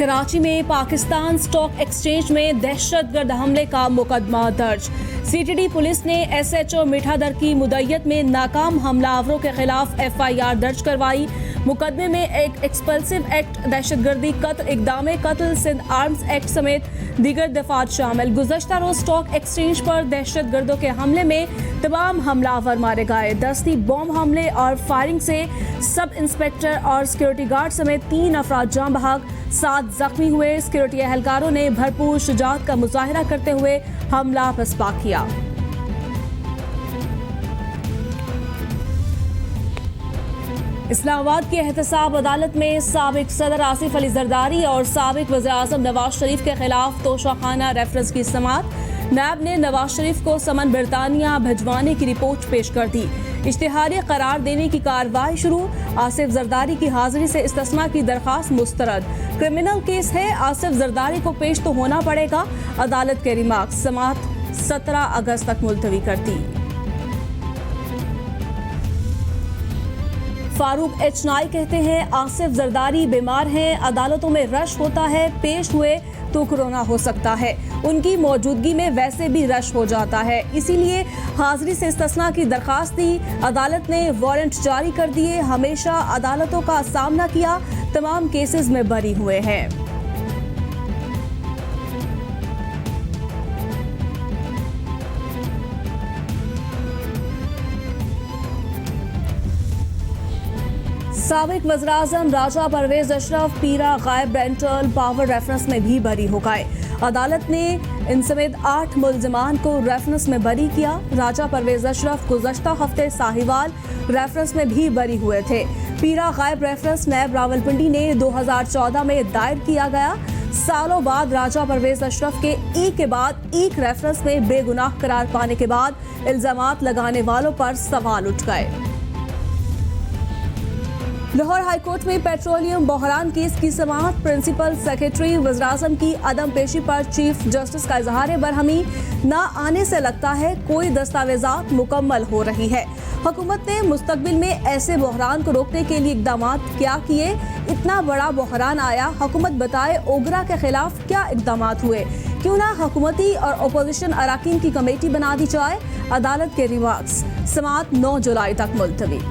कराची में Pakistan stock exchange में दहशतगर्द हमले का मुकदमा दर्ज। सीटीडी पुलिस ने एसएचओ मीठादर की मुद्दत में नाकाम हमलावरों के खिलाफ एफआईआर दर्ज करवाई। मुकदमे में एक एक्सप्लोसिव एक्ट, दहशतगर्दी कत्ल, इक़दाम कत्ल, सिंध आर्म्स एक्ट समेत दीगर दफात शामिल। गुज़श्ता रोज स्टॉक एक्सचेंज पर दहशतगर्दों के हमले में तमाम हमलावर मारे गए। दस्ती बॉम्ब हमले और फायरिंग से सब इंस्पेक्टर और सिक्योरिटी गार्ड समेत 3 अफराद जान बहक, 7 जख्मी हुए। सिक्योरिटी एहलकारों ने भरपूर शुजाअत का मुजाहिरा करते हुए हमला पसपा किया। इस्लामाबाद की एहतसाब अदालत में साबिक सदर आसिफ अली जरदारी और साबिक वज़ीर-ए-आज़म नवाज शरीफ के खिलाफ तोशाखाना रेफरेंस की समाअत। नैब ने नवाज शरीफ को समन बरतानिया भिजवाने की रिपोर्ट पेश कर दी। इश्तिहारी करार देने की कार्रवाई शुरू। आसिफ जरदारी की हाजिरी से इस्तिस्ना की दरखास्त मुस्तरद। क्रिमिनल केस है, आसिफ जरदारी को पेश तो होना पड़ेगा। अदालत के रिमार्क्स। समाअत 17 अगस्त तक मुलतवी कर दी। फारूक एच नाई कहते हैं आसिफ जरदारी बीमार हैं, अदालतों में रश होता है, पेश हुए तो कोरोना हो सकता है, उनकी मौजूदगी में वैसे भी रश हो जाता है, इसीलिए हाजिरी से इस्तिस्ना की दरखास्त दी। अदालत ने वारंट जारी कर दिए। हमेशा अदालतों का सामना किया, तमाम केसेस में बरी हुए हैं। साबिक वज़ीर-ए-आज़म राजा परवेज अशरफ पीरा गायब रेंटल पावर रेफरेंस में भी बरी हो गए। अदालत ने इन समेत 8 मुल्ज़िमान को रेफरेंस में बरी किया। राजा परवेज अशरफ गुज़श्ता हफ्ते साहिवाल रेफरेंस में भी बरी हुए थे। पीरा गायब रेफरेंस नैब रावलपिंडी ने 2014 में दायर किया गया। सालों बाद राजा परवेज अशरफ के एक के बाद एक रेफरेंस में बेगुनाह करार पाने के बाद इल्जामात लगाने वालों पर सवाल उठ गए। लाहौर हाईकोर्ट में पेट्रोलियम बहरान केस की समाअत। प्रिंसिपल सेक्रेटरी वज़ीर-ए-आज़म की अदम पेशी पर चीफ जस्टिस का इजहार बरहमी। न आने से लगता है कोई दस्तावेजात मुकम्मल हो रही है। हुकूमत ने मुस्तकबिल में ऐसे बहरान को रोकने के लिए इक़दामात क्या किए? इतना बड़ा बहरान आया, हुकूमत बताए ओगरा के खिलाफ क्या इक़दामात हुए? क्यों ना हुकूमती और अपोजिशन अराकीन की कमेटी बना दी जाए? अदालत के रिमार्क्स। समाअत 9 जुलाई तक मुलतवी।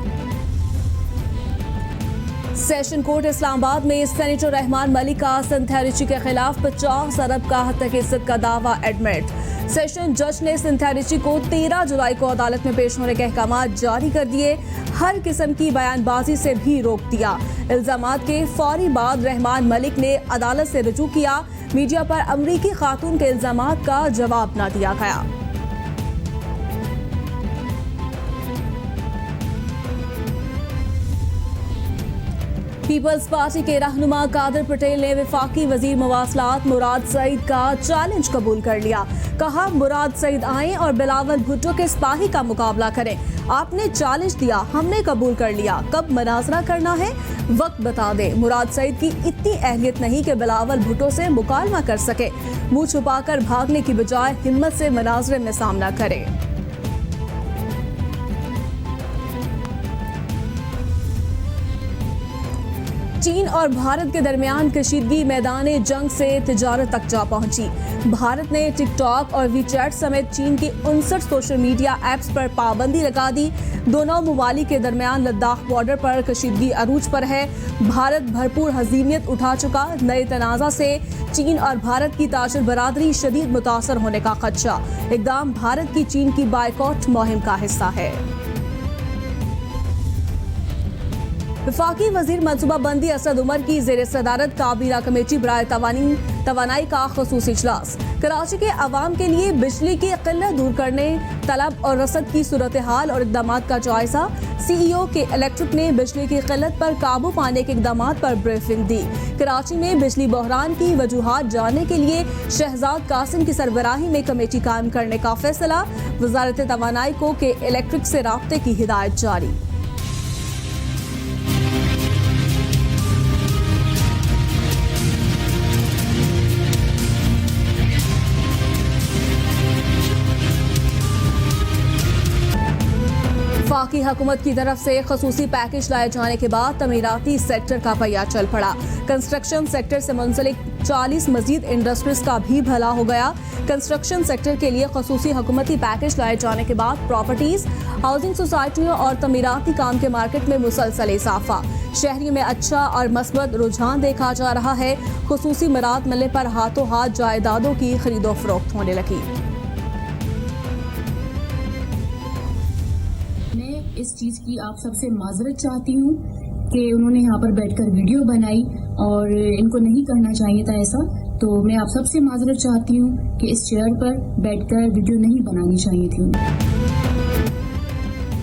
सेशन कोर्ट इस्लामाबाद में सेनेटर रहमान मलिक का सिंथेरिची के खिलाफ 50 अरब का हद तक इज्जत का दावा एडमिट। सेशन जज ने सिंथेरिची को 13 जुलाई को अदालत में पेश होने के अहकाम जारी कर दिए। हर किस्म की बयानबाजी से भी रोक दिया। इल्जामात के फौरी बाद रहमान मलिक ने अदालत से रुजू किया। मीडिया पर अमरीकी खातून के इल्जामात का जवाब न दिया गया। पीपल्स पार्टी के रहनुमा कादर पटेल ने वफाकी वजीर मवासलात मुराद सईद का चैलेंज कबूल कर लिया। कहा मुराद सईद आए और बिलावल भुट्टो के सिपाही का मुकाबला करें। आपने चैलेंज दिया, हमने कबूल कर लिया, कब मनाजरा करना है वक्त बता दें। मुराद सईद की इतनी अहलियत नहीं कि बिलावल भुट्टो से मुकालमा कर सके। मुंह छुपाकर भागने की बजाय हिम्मत से मनाजरे में सामना करें। चीन और भारत के दरमियान कशीदगी मैदान जंग से तिजारत तक जा पहुंची। भारत ने टिकटॉक और वीचैट समेत चीन की 59 सोशल मीडिया ऐप्स पर पाबंदी लगा दी। दोनों ममालिक के दरमियान लद्दाख बॉर्डर पर कशीदगी अरूज पर है। भारत भरपूर हजीमियत उठा चुका। नए तनाज़ा से चीन और भारत की ताजिर बरादरी शदीद मुतासर होने का खदशा। इक़दाम भारत की चीन की बायकॉट मुहिम का हिस्सा है। वफाकी वजीर मनसूबाबंदी असद उमर की जेर सदारत काबीना कमेटी बराए तवानाई का खसूसी इजलास। कराची के अवाम के लिए बिजली की किल्लत दूर करने, तलब और रसद की सूरत हाल और इक़दाम का जायजा। CEO के इलेक्ट्रिक ने बिजली की किल्लत पर काबू पाने के इक़दाम पर ब्रीफिंग दी। कराची में बिजली बहरान की वजूहात जानने के लिए शहजाद कासिम की सरबराही में कमेटी कायम करने का फैसला। वजारत तवानाई को के इलेक्ट्रिक से राब्ते की हिदायत जारी। वफाकी हुकूमत की तरफ से खसूसी पैकेज लाए जाने के बाद तमीराती सेक्टर का पहिया चल पड़ा। कंस्ट्रक्शन सेक्टर से मुंसलिक 40 मजीद इंडस्ट्रीज का भी भला हो गया। कंस्ट्रक्शन सेक्टर के लिए खसूसी हुकूमती पैकेज लाए जाने के बाद प्रॉपर्टीज, हाउसिंग सोसाइटियों और तमीराती काम के मार्केट में मुसलसल इजाफा। शहरी में अच्छा और मस्बत रुझान देखा जा रहा है। खसूसी मराद मिलने पर हाथों हाथ जायदादों की खरीदो फरोख्त होने लगी। मैं इस चीज़ की आप सबसे माजरत चाहती हूँ कि उन्होंने यहाँ पर बैठकर वीडियो बनाई और इनको नहीं करना चाहिए था ऐसा। तो मैं आप सबसे माजरत चाहती हूँ कि इस चेयर पर बैठकर वीडियो नहीं बनानी चाहिए थी उन्हें।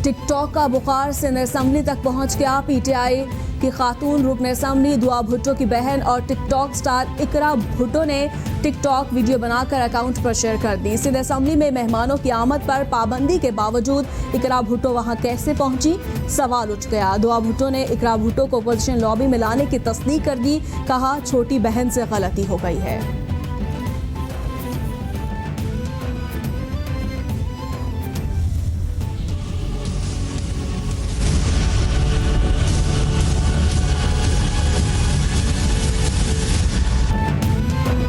टिकटॉक का बुखार सिंध असम्बली तक पहुंच गया। पीटीआई की खातून रुकन असम्बली दुआ भुट्टो की बहन और टिकटॉक स्टार इकरा भुट्टो ने टिकटॉक वीडियो बनाकर अकाउंट पर शेयर कर दी। सिंध असम्बली में मेहमानों की आमद पर पाबंदी के बावजूद इकरा भुट्टो वहां कैसे पहुंची, सवाल उठ गया। दुआ भुट्टो ने इकरा भुट्टो को अपोजिशन लॉबी में लाने की तस्दीक कर दी। कहा, छोटी बहन से गलती हो गई है।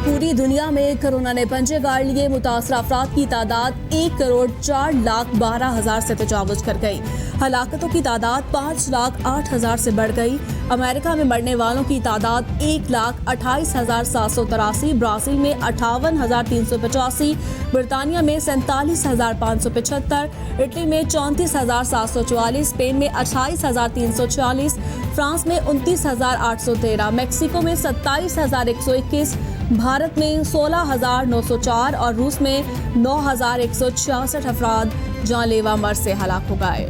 पूरी दुनिया में कोरोना ने पंजे गाड़ लिए। मुतासरा अफराद की तादाद 1,04,12,000 से तजावुज कर गई। हलाकतों की तादाद 5,08,000 से बढ़ गई। अमेरिका में मरने वालों की तादाद 1,28,783, ब्राजील में 58,385, बरतानिया में 47,575, इटली में 34,744, स्पेन में 28,340, फ्रांस में 29,813, मेक्सिको में 27,121, भारत में 16,904 और रूस में 9,166 अफराद जानलेवा मर्ज से हलाक हो गए।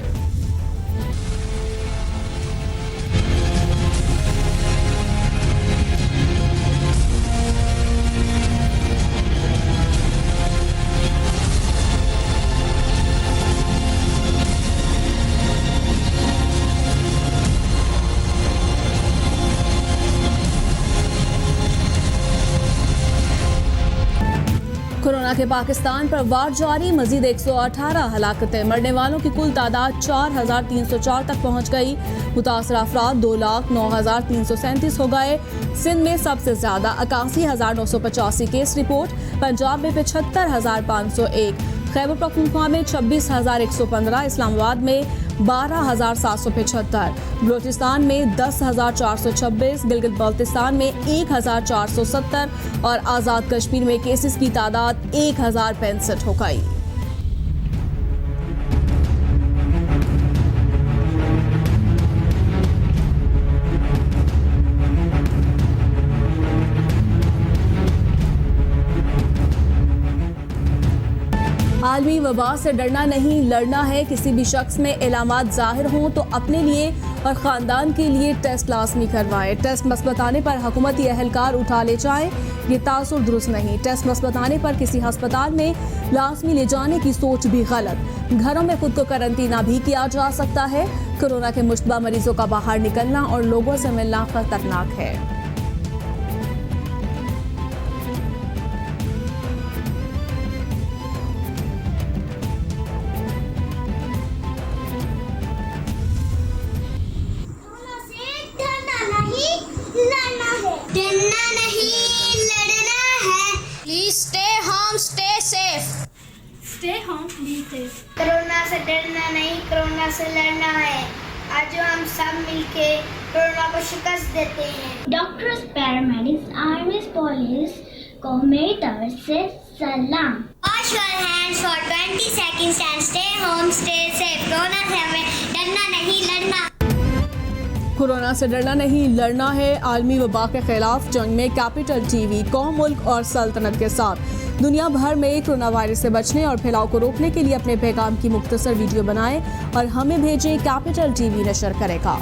कोरोना के पाकिस्तान पर वार जारी, मजीद 118 हलाकतें। मरने वालों की कुल तादाद 4,304 तक पहुंच गई। मुतासरा अफराद 2,09,337 हो गए। सिंध में सबसे ज्यादा 81,985 केस रिपोर्ट, पंजाब में 75,501, खैबर पख्तूनख्वा में 26,115, इस्लामाबाद में 12,775, बलोचिस्तान में 10,426, गिलगित बाल्टिस्तान में 1,470 और आज़ाद कश्मीर में केसेस की तादाद 1,065 हो गई। आलमी वबा से डरना नहीं, लड़ना है। किसी भी शख्स में इलामात जाहिर हों तो अपने लिए और ख़ानदान के लिए टेस्ट लाजमी करवाएं। टेस्ट मस्बत आने पर हुकूमती अहलकार उठा ले जाएं, ये तासुर दुरुस्त नहीं। टेस्ट मस्बत आने पर किसी अस्पताल में लाजमी ले जाने की सोच भी गलत। घरों में खुद को करंतना भी किया जा सकता है। कोरोना के मुश्तबा मरीजों का बाहर निकलना और लोगों से मिलना खतरनाक है। डरना नहीं, लड़ना है। Please stay home, stay safe. Stay home, be safe. Corona से डरना नहीं, कोरोना से लड़ना है। आज हम सब मिलके कोरोना को शिकस्त देते हैं। Doctors, paramedics, armies, police को मेरी तरफ से सलाम। Wash your hands for 20 seconds and stay home, stay safe. Corona से हमें डरना नहीं, लड़ना। कोरोना से डरना नहीं, लड़ना है। आलमी वबा के खिलाफ जंग में कैपिटल टीवी कौम, मुल्क और सल्तनत के साथ दुनिया भर में कोरोना वायरस से बचने और फैलाव को रोकने के लिए अपने पैगाम की मुख्तसर वीडियो बनाएं और हमें भेजें। कैपिटल टीवी नशर करेगा।